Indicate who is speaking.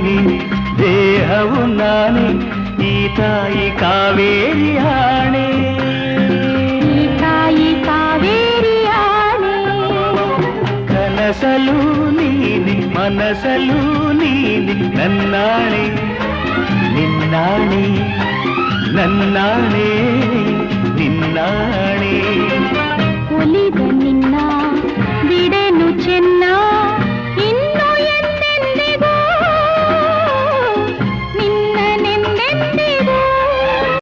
Speaker 1: ನೀನೆ ದೇಹವು ನಾನೇ ಈ ತಾಯಿ ಕಾವೇರಿ ಆಣೆ
Speaker 2: ಈ ತಾಯಿ ಕಾವೇರಿ ಆಣೆ
Speaker 1: ಕನಸಲು ನೀನೆ ಮನಸಲು ನೀನೆ ನನ್ನಾಣೆ ನಿನ್ನಾಣೆ ನನ್ನಾಣೆ ನಿನ್ನಾಣೆ